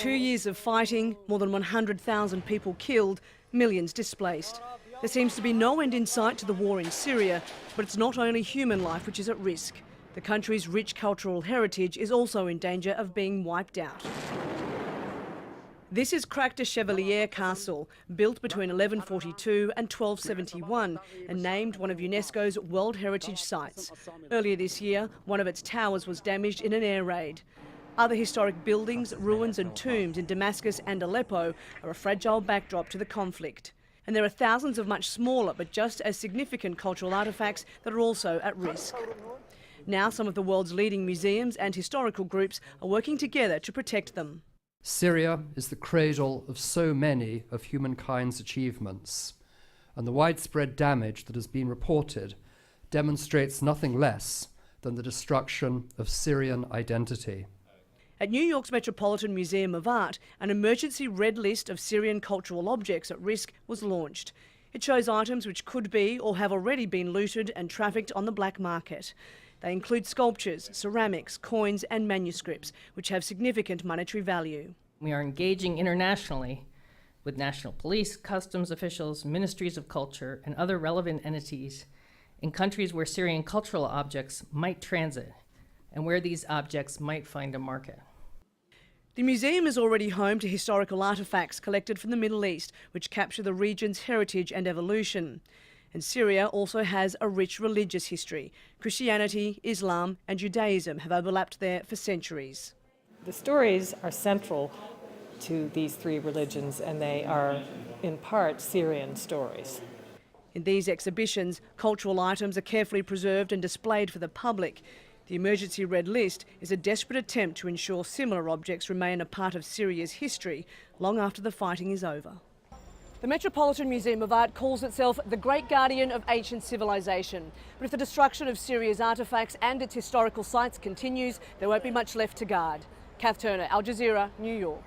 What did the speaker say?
2 years of fighting, more than 100,000 people killed, millions displaced. There seems to be no end in sight to the war in Syria, but it's not only human life which is at risk. The country's rich cultural heritage is also in danger of being wiped out. This is Crac de Chevalier Castle, built between 1142 and 1271 and named one of UNESCO's World Heritage Sites. Earlier this year, one of its towers was damaged in an air raid. Other historic buildings, ruins and tombs in Damascus and Aleppo are a fragile backdrop to the conflict. And there are thousands of much smaller but just as significant cultural artefacts that are also at risk. Now some of the world's leading museums and historical groups are working together to protect them. Syria is the cradle of so many of humankind's achievements, and the widespread damage that has been reported demonstrates nothing less than the destruction of Syrian identity. At New York's Metropolitan Museum of Art, an emergency red list of Syrian cultural objects at risk was launched. It shows items which could be or have already been looted and trafficked on the black market. They include sculptures, ceramics, coins and manuscripts, which have significant monetary value. We are engaging internationally with national police, customs officials, ministries of culture, and other relevant entities in countries where Syrian cultural objects might transit and where these objects might find a market. The museum is already home to historical artefacts collected from the Middle East, which capture the region's heritage and evolution. And Syria also has a rich religious history. Christianity, Islam and Judaism have overlapped there for centuries. The stories are central to these three religions, and they are in part Syrian stories. In these exhibitions, cultural items are carefully preserved and displayed for the public. The emergency red list is a desperate attempt to ensure similar objects remain a part of Syria's history long after the fighting is over. The Metropolitan Museum of Art calls itself the great guardian of ancient civilization. But if the destruction of Syria's artefacts and its historical sites continues, there won't be much left to guard. Cath, Al Jazeera, New York.